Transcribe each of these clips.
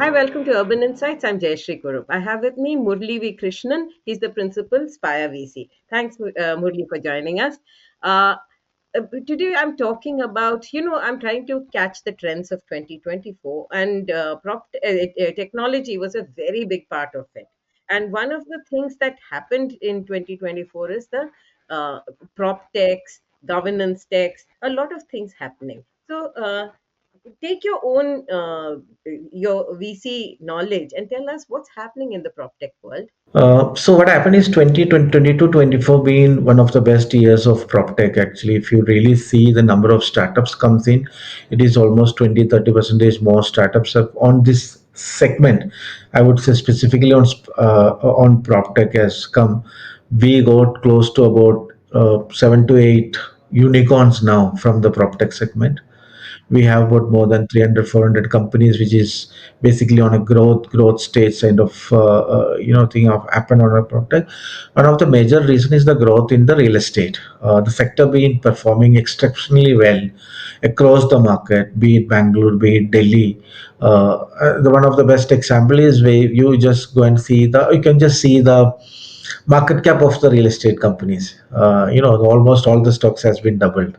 Hi, welcome to Urban Insights. I'm Jayashree Kurup. I have with me Murli V. Krishnan. He's the principal, Spire VC. Thanks, Murli, for joining us. Uh, Today I'm talking about, I'm trying to catch the trends of 2024, and technology was a very big part of it. And one of the things that happened in 2024 is the prop techs, governance techs, a lot of things happening. So, take your own your VC knowledge and tell us what's happening in the prop tech world. So what happened is 2022-24 being one of the best years of PropTech actually. If you really see the number of startups comes in, it is almost 20-30% more startups have on this segment. I would say specifically on PropTech has come. We got close to about 7 to 8 unicorns now from the PropTech segment. We have about more than 300 400 companies which is basically on a growth stage kind of thing of happen on a product. One of the major reason is the growth in the real estate, the sector being performing exceptionally well across the market, be it Bangalore, be it Delhi. The one of the best example is where you just go and see the you can just see the market cap of the real estate companies. Almost all the stocks has been doubled.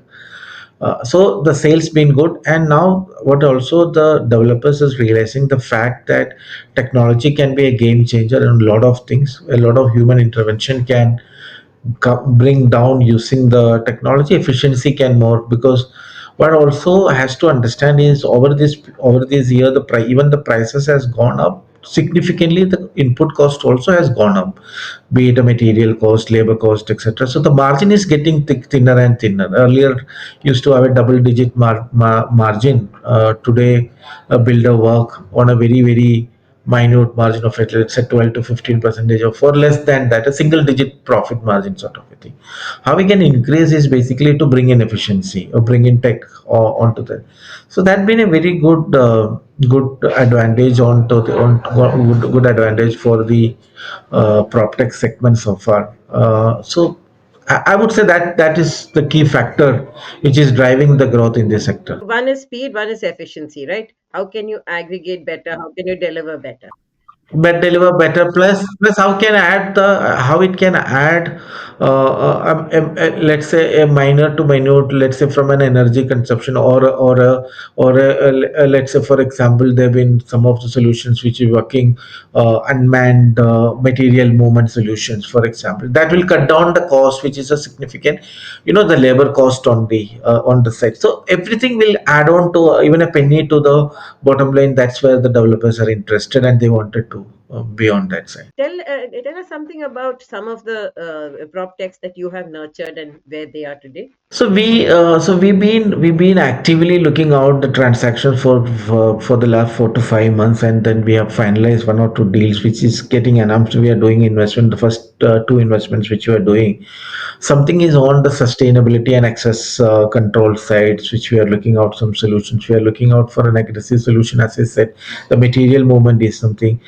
So the sales been good, and now what also the developers is realizing the fact that technology can be a game changer in a lot of things. A lot of human intervention can bring down using the technology efficiency can more, because what also has to understand is over this year even the prices has gone up significantly. The input cost also has gone up, be it a material cost, labor cost, etc. So the margin is getting thinner and thinner. Earlier used to have a double digit margin. Today a builder work on a very minute margin of it, let's say 12 to 15 percentage, or for less than that a single digit profit margin sort of a thing. How we can increase is basically to bring in efficiency or bring in tech onto that. So that been a very good advantage good advantage for the prop tech segment so far. So I would say that that is the key factor which is driving the growth in this sector. One is speed, one is efficiency, right? How can you aggregate better? How can you deliver better? But deliver better, plus how can add the how it can add let's say a minor to minute, let's say from an energy consumption, or let's say for example there have been some of the solutions which are working unmanned material movement solutions, for example, that will cut down the cost, which is a significant, the labor cost on the site. So everything will add on to even a penny to the bottom line. That's where the developers are interested and they wanted to be on that side. Tell us something about some of the prop techs that you have nurtured and where they are today. So we've been actively looking out the transaction for the last 4 to 5 months, and then we have finalized one or two deals which is getting announced. We are doing investment, the first two investments which we are doing. Something is on the sustainability and access control sides, which we are looking out some solutions. We are looking out for an aggressive solution. As I said, the material movement is something.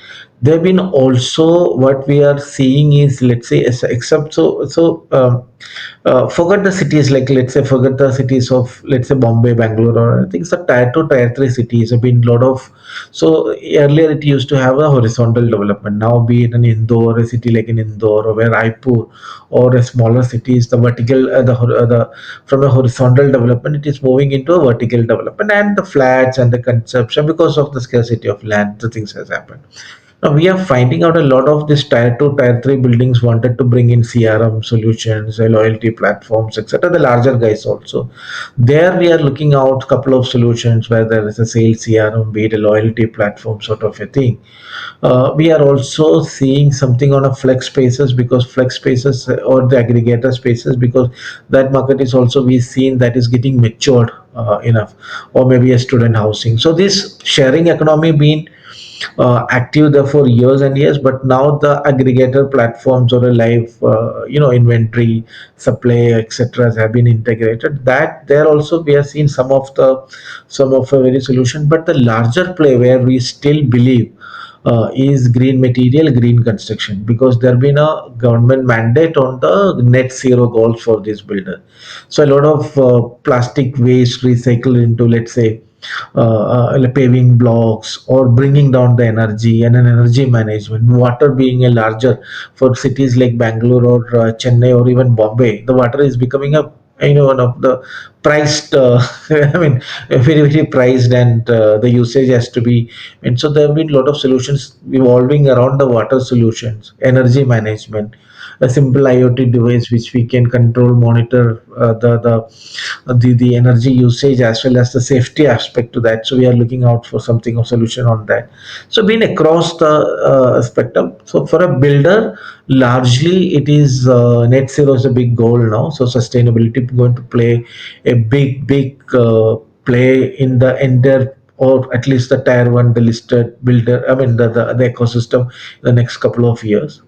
There have been also what we are seeing is, let's say, except forget the cities, like let's say forget the cities of, let's say, Bombay, Bangalore, or I think it's a tier 2 tier 3 cities have been lot of. So earlier it used to have a horizontal development. Now be it an Indore, a city like in Indore, or where Raipur, or a smaller cities, the vertical the from a horizontal development it is moving into a vertical development, and the flats and the consumption, because of the scarcity of land, the things has happened. Now we are finding out a lot of this tier 2, tier 3 buildings wanted to bring in CRM solutions, loyalty platforms, etc. The larger guys also. There we are looking out a couple of solutions where there is a sales CRM, be it a loyalty platform sort of a thing. We are also seeing something on a flex spaces, because flex spaces or the aggregator spaces, because that market is also we seen that is getting matured enough, or maybe a student housing. So this sharing economy being active there for years and years, but now the aggregator platforms or a live inventory supply etc have been integrated. That there also we are seeing some of a very solution, but the larger play where we still believe is green material, green construction, because there been a government mandate on the net zero goals for this builder. So a lot of plastic waste recycled into, let's say, like paving blocks or bringing down the energy and an energy management. Water being a larger for cities like Bangalore or Chennai or even Bombay, the water is becoming a one of the priced. I mean, very priced, and the usage has to be. And so there have been a lot of solutions evolving around the water solutions, energy management, a simple IoT device which we can control, monitor the energy usage as well as the safety aspect to that. So we are looking out for something or solution on that. So being across the spectrum. So for a builder, largely it is net zero is a big goal now. So sustainability going to play a big play in the entire, or at least the tier one, the listed builder. I mean the ecosystem in the next couple of years.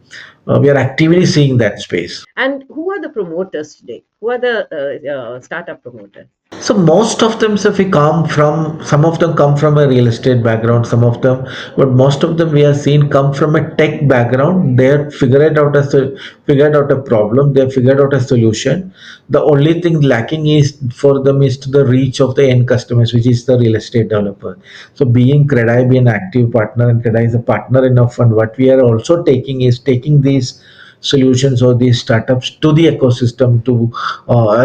We are actively seeing that space. And who are the promoters today? Who are the startup promoters? So most of them, so if we come from, some of them come from a real estate background, some of them, but most of them we have seen come from a tech background. They have figured out a problem. They have figured out a solution. The only thing lacking is for them is to the reach of the end customers, which is the real estate developer. So being Credai be an active partner, and Credai is a partner in our fund. What we are also taking is taking these solutions or these startups to the ecosystem to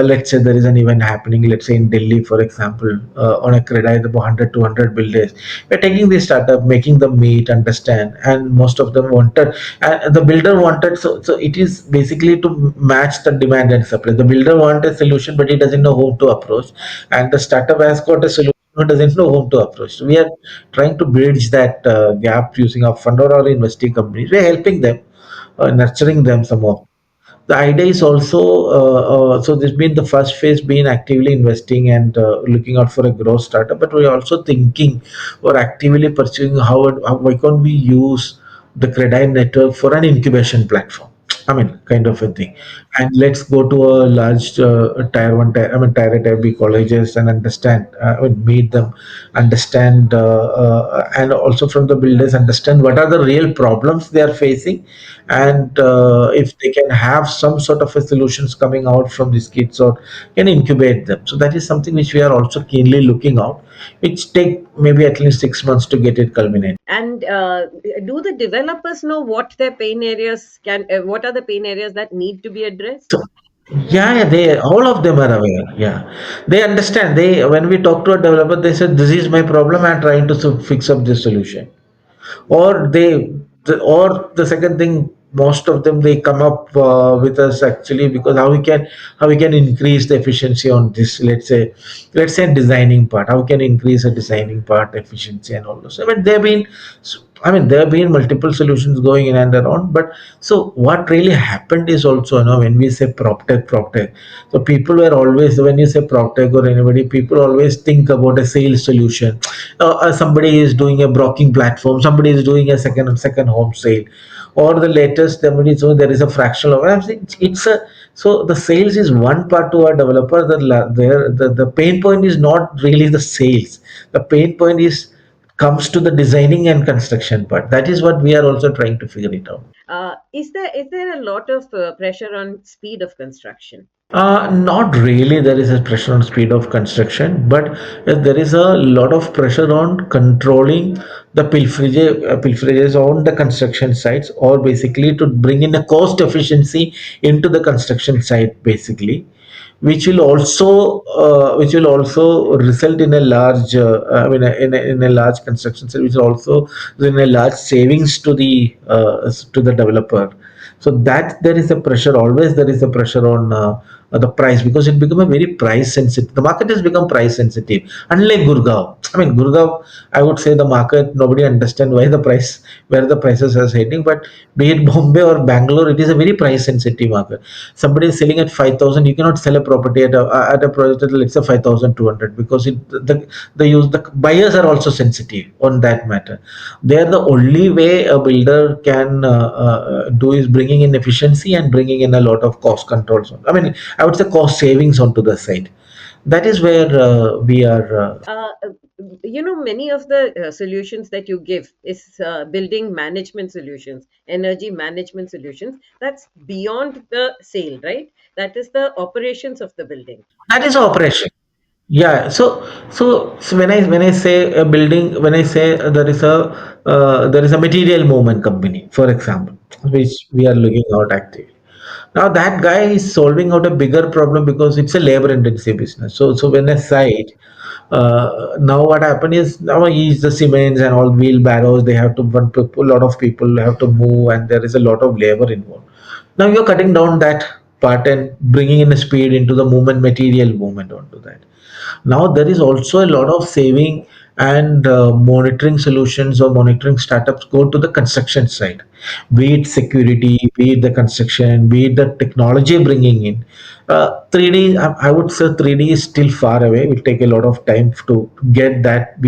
let's say there is an event happening, let's say in Delhi for example, on a credit about 100 200 builders, we're taking this startup, making them meet, understand, and most of them wanted, the builder wanted, so it is basically to match the demand and supply. The builder want a solution but he doesn't know who to approach, and the startup has got a solution who doesn't know whom to approach. So we are trying to bridge that gap using our fund or our investing companies. We're helping them, nurturing them some more. The idea is also, so this been the first phase, been actively investing and looking out for a growth startup, but we're also thinking or actively pursuing how why can't we use the credit network for an incubation platform. I mean, kind of a thing. And let's go to a large tier one, tier, I mean, tier B colleges and understand, I mean, meet them, understand, and also from the builders, understand what are the real problems they are facing, and if they can have some sort of a solutions coming out from these kids or can incubate them. So that is something which we are also keenly looking out, which take maybe at least 6 months to get it culminated. And do the developers know what their pain areas what are the pain areas that need to be addressed? So, yeah, they all of them are aware. Yeah, they understand. They, when we talk to a developer, they said this is my problem. I'm trying to fix up this solution. Or or the second thing, most of them they come up with us actually, because how we can increase the efficiency on this. Let's say designing part. How we can increase the designing part efficiency and all those. I mean, there have been multiple solutions going in and around, but so what really happened is also, when we say Proptech, so people were always, when you say Proptech or anybody, people always think about a sales solution. Somebody is doing a broking platform, somebody is doing a second home sale, or the latest somebody, so there is a fractional of, I'm saying it's a, so the sales is one part to our developer. The pain point is not really the sales. The pain point is comes to the designing and construction part. That is what we are also trying to figure it out. Is there a lot of pressure on speed of construction? Not really. There is a pressure on speed of construction, but there is a lot of pressure on controlling the pilferages on the construction sites, or basically to bring in a cost efficiency into the construction site, basically, which will also result in a large, I mean, in a large construction site, which will also in a large savings to the developer. So that there is a pressure, always there is a pressure on the price, because it become a very price sensitive, the market has become price sensitive, unlike Gurgaon. I mean, Gurgaon, I would say the market, nobody understand why the price, where the prices are heading, but be it Bombay or Bangalore, it is a very price sensitive market. Somebody is selling at 5,000, you cannot sell a property at a project at, let's say, 5,200, because the buyers are also sensitive on that matter. There, the only way a builder can do is bringing in efficiency and bringing in a lot of cost controls. I mean, I would say cost savings onto the side. That is where we are. Many of the solutions that you give is building management solutions, energy management solutions. That's beyond the sale, right? That is the operations of the building. That is operation. Yeah, so when I say a building, when I say there is a material movement company, for example, which we are looking out actively. Now that guy is solving out a bigger problem because it's a labor intensive business. So when I site, now what happened is now is the cements and all wheelbarrows. They have to one people, a lot of people have to move, and there is a lot of labor involved. Now you're cutting down that part and bringing in a speed into the movement, material movement onto that. Now there is also a lot of saving and monitoring solutions or monitoring startups go to the construction side, be it security, be it the construction, be it the technology bringing in. 3D, I would say 3D is still far away. It will take a lot of time to get that.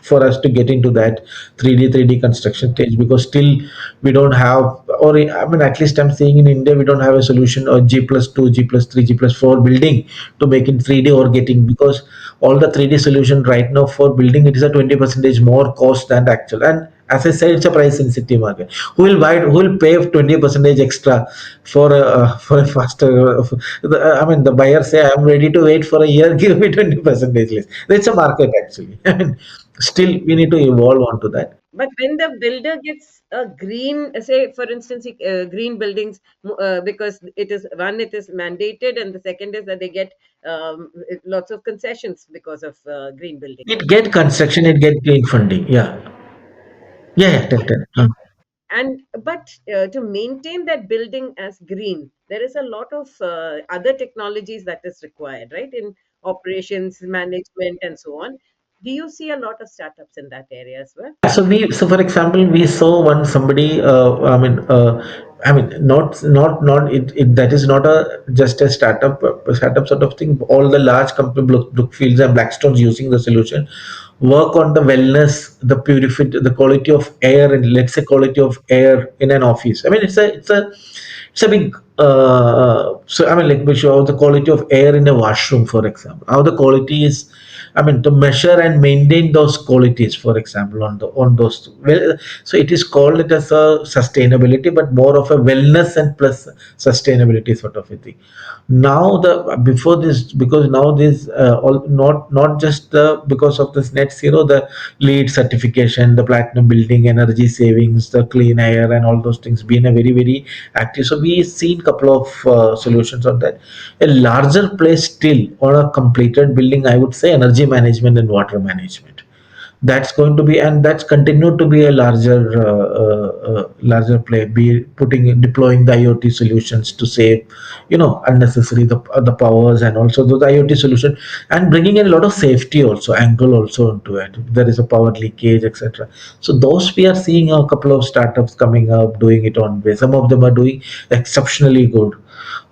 For us to get into that 3D construction stage, because still we don't have, or I mean, at least I'm saying in India we don't have a solution or G+2, G+3, G+4 building to make in 3D or getting, because all the 3D solution right now for building it is a 20 percentage more cost than the actual. And as I said, it's a price sensitive market. Who will buy it? Who will pay 20 percentage extra for a faster? I mean, the buyer say, I'm ready to wait for a year. Give me 20 percentage less. It's a market actually. I mean, still we need to evolve onto that. But when the builder gets a green, say for instance, green buildings, because it is one, it is mandated, and the second is that they get lots of concessions because of green building. It get construction, it get green funding. Yeah, yeah. Tell. And but to maintain that building as green, there is a lot of other technologies that is required, right? In operations, management, and so on. Do you see a lot of startups in that area as well? So for example, we saw one somebody. I mean, not it. That is not a just a startup sort of thing. All the large company, Brookfields and Blackstone's using the solution, work on the wellness, the purify, the quality of air, and let's say quality of air in an office. I mean, it's a big. So I mean, like we show the quality of air in a washroom, for example. How the quality is, I mean, to measure and maintain those qualities, for example, on those. Well, so it is called it as a sustainability, but more of a wellness and plus sustainability sort of a thing. Now the before this, because now this all not just because of this net zero, the LEED certification, the platinum building, energy savings, the clean air, and all those things being a very active. So we seen couple of solutions on that. A larger place still on a completed building, I would say energy management and water management. That's going to be, and that's continued to be a larger play, be putting deploying the IoT solutions to save, unnecessary the powers, and also the IoT solution, and bringing in a lot of safety also angle also into it. There is a power leakage, etc. So those we are seeing a couple of startups coming up doing it on way. Some of them are doing exceptionally good.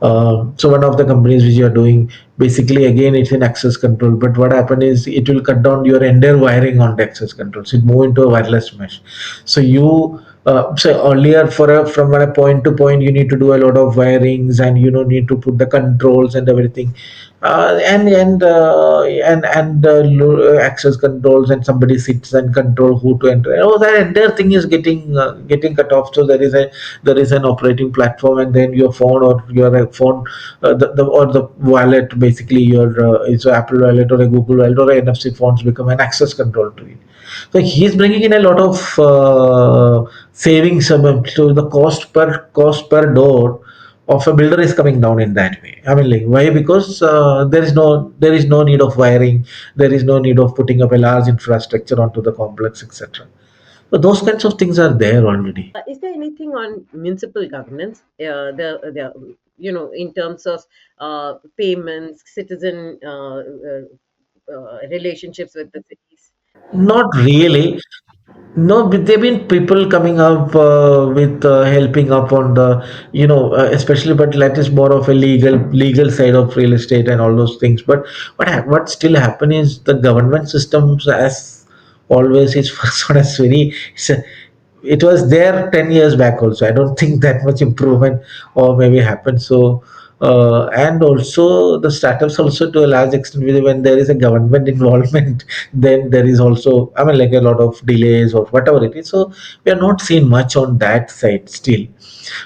So one of the companies which you are doing, basically again it's in access control, but what happened is it will cut down your entire wiring on the access control, so it move into a wireless mesh. So you so earlier from a point to point you need to do a lot of wirings, and need to put the controls and everything, access controls, and somebody sits and control who to enter. Oh, that entire thing is getting cut off. So there is an operating platform, and then your phone or your phone, or the wallet, basically your it's an Apple wallet or a Google wallet or a NFC phones become an access control to it. So he's bringing in a lot of savings to the cost per door of a builder is coming down in that way. I mean, like, why? Because there is no need of wiring, there is no need of putting up a large infrastructure onto the complex, etc. So those kinds of things are there already. Is there anything on municipal governance? The in terms of payments, citizen relationships with the cities. Not really. No, but there have been people coming up with helping up on the, especially, but that is more of a legal side of real estate and all those things. But what still happen is the government systems, as always, is first one is very. It was there 10 years back also. I don't think that much improvement or maybe happened. So And also the startups also to a large extent, when there is a government involvement, then there is also, I mean, like a lot of delays or whatever it is. So we are not seeing much on that side still.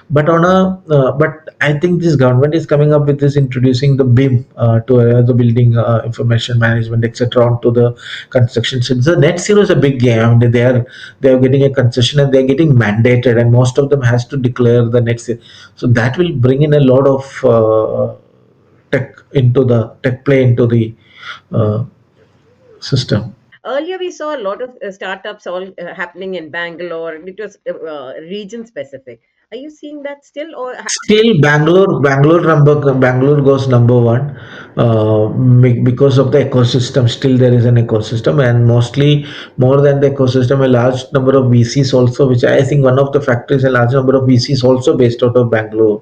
But but I think this government is coming up with this, introducing the BIM to the building information management, etc., onto the construction. So the net zero is a big game. I mean, they are getting a concession and they are getting mandated, and most of them has to declare the net zero. So that will bring in a lot of tech play into the uh, system. Earlier, we saw a lot of startups all happening in Bangalore. It was region specific. Are you seeing that still, or Still, Bangalore goes number one because of the ecosystem. Still, there is an ecosystem, and mostly more than the ecosystem, a large number of VCs also. Which I think one of the factors, a large number of VCs also based out of Bangalore,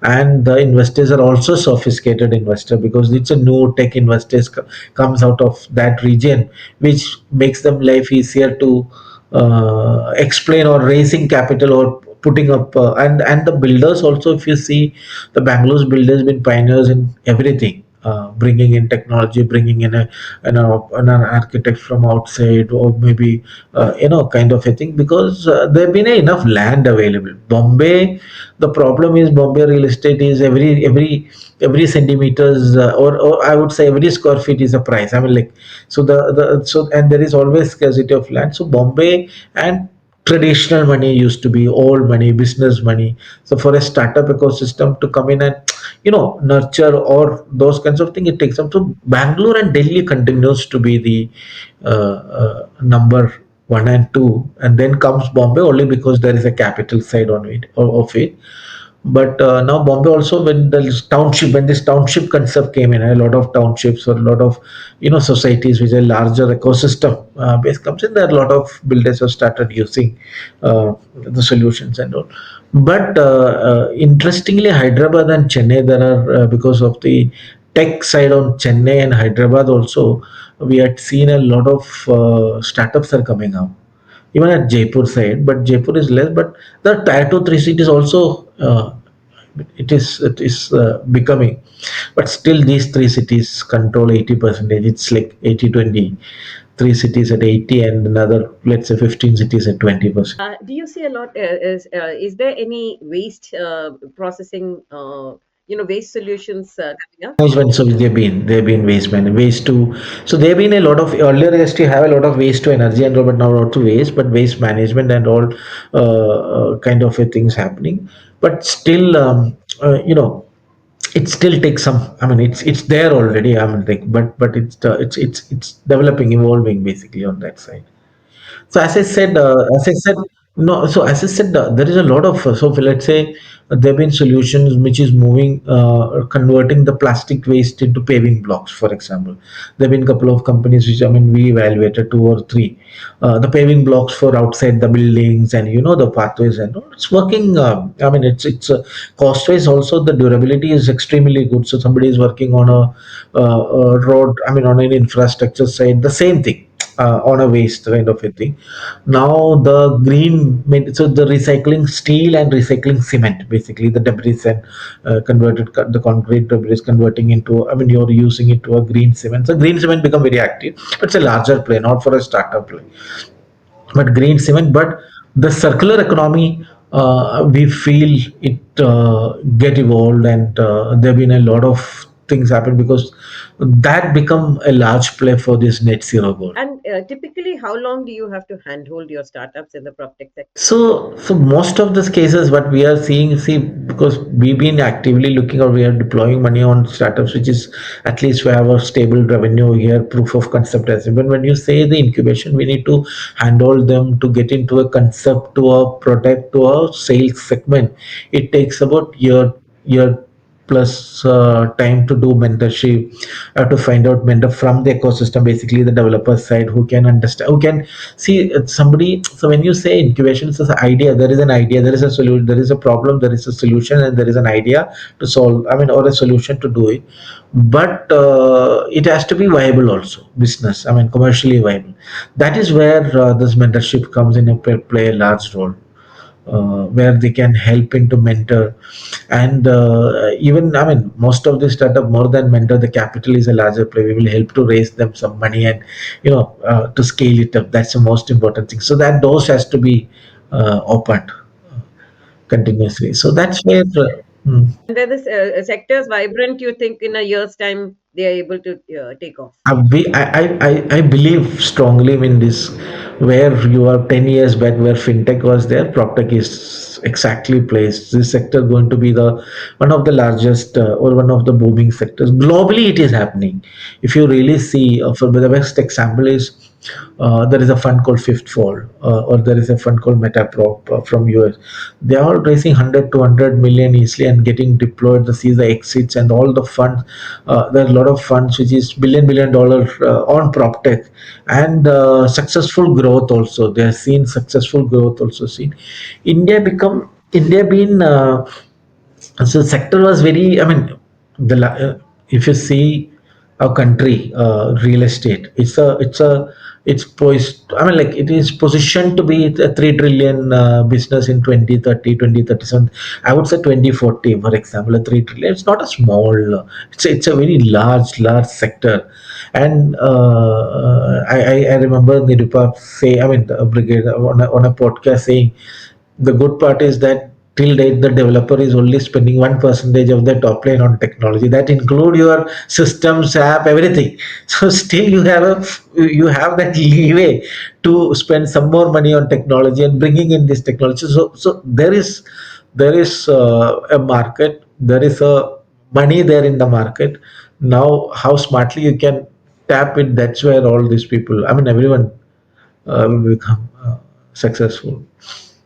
and the investors are also sophisticated investor because it's a new tech investors comes out of that region, which makes them life easier to explain or raising capital or putting up and the builders also, if you see, the Bangalore's builders been pioneers in everything, bringing in technology, bringing in an architect from outside, or maybe kind of a thing, because there been enough land available. The problem is Bombay real estate is every centimeters, or I would say every square feet is a price. I mean, like, so and there is always scarcity of land. So Bombay and traditional money used to be old money, business money. So for a startup ecosystem to come in and nurture or those kinds of things, it takes up. So Bangalore and Delhi continues to be the number one and two, and then comes Bombay only because there is a capital side on it of it. But now Bombay also, when this township concept came in, a lot of townships or a lot of societies which are larger ecosystem base comes in, there a lot of builders have started using the solutions and all. But interestingly, Hyderabad and Chennai, there are because of the tech side on Chennai and Hyderabad also, we had seen a lot of startups are coming up even at Jaipur side, but Jaipur is less. But the tier 2 3 cities also, it is becoming, but still these three cities control 80%. It's like 80-20, three cities at 80 and another, let's say, 15 cities at 20%. do you see a lot? Is there any waste processing? Waste solutions coming up? Management, so they've been waste to, so there have been a lot of, earlier they used to have a lot of waste to energy and all, but now not to waste, but waste management and all kind of a things happening. But still, it still takes some, I mean, it's there already, I mean, like, but it's developing, evolving basically on that side. So as I said, no. So as I said, there is a lot of, let's say there have been solutions which is moving, converting the plastic waste into paving blocks. For example, there have been a couple of companies which, I mean, we evaluated two or three, the paving blocks for outside the buildings and the pathways and all. It's working. I mean, it's cost wise also, the durability is extremely good. So somebody is working on a road, I mean, on an infrastructure side, the same thing on a waste kind of a thing. Now the so the recycling steel and recycling cement, basically the debris and the concrete debris converting into, I mean, you're using it to a green cement. So green cement become very active. It's a larger play, not for a startup play, but green cement. But the circular economy, we feel it get evolved, and there have been a lot of things happen because that become a large play for this net zero goal. And typically, how long do you have to handhold your startups in the PropTech sector? So most of these cases, what we are seeing, see, because we've been actively looking, or we are deploying money on startups, which is at least we have a stable revenue here, proof of concept as well. But when you say the incubation, we need to handle them to get into a concept, to a product, to a sales segment. It takes about year plus time to do mentorship, to find out mentor from the ecosystem, basically the developer side, who can understand, who can see somebody. So when you say incubation, it's an idea, there is an idea, there is a solution, there is a problem, there is a solution, and there is an idea to solve, I mean, or a solution to do it. But it has to be viable also, business, I mean, commercially viable. That is where this mentorship comes in and play a large role. where they can help into mentor. And even, I mean, most of the startup, more than mentor, the capital is a larger play. We will help to raise them some money and, to scale it up. That's the most important thing. So that doors has to be opened continuously. So that's where. And where the sector is vibrant, you think in a year's time they are able to take off? I believe strongly in this, where you are 10 years back, where fintech was there, Proptech is exactly placed. This sector going to be the one of the largest, or one of the booming sectors. Globally, it is happening. If you really see, for the best example is, there is a fund called Fifth Fall, or there is a fund called Metaprop from US. They are raising 100 to 100 million easily and getting deployed. The see the exits and all the funds. There are a lot of funds which is billion-dollar on PropTech, and successful growth also. They have seen successful growth also seen. India been, so sector was very, I mean, if you see our country, real estate, it's poised, I mean, like, it is positioned to be a 3 trillion business in 2030, 2037. I would say 2040, for example, a 3 trillion. It's not a small, it's a very large sector. And I remember Nirupa say, I mean, the brigade on a podcast saying, the good part is that till date the developer is only spending 1% of the top line on technology. That include your systems, app, everything. So still you have that leeway to spend some more money on technology and bringing in this technology. So there is a market. There is a money there in the market. Now, how smartly you can tap it, that's where all these people, I mean, everyone will become successful.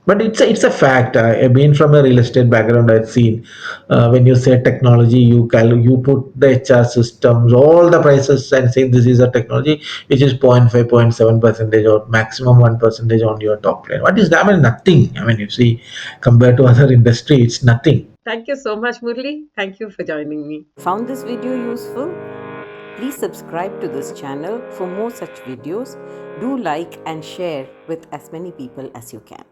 But it's a fact. I've been from a real estate background. I've seen, when you say technology, you put the HR systems, all the prices, and say this is a technology which is 0.5, 0.7% or maximum 1% on your top line. What is that? I mean, nothing. I mean, you see, compared to other industry, it's nothing. Thank you so much, Murli. Thank you for joining me. Found this video useful? Please subscribe to this channel for more such videos. Do like and share with as many people as you can.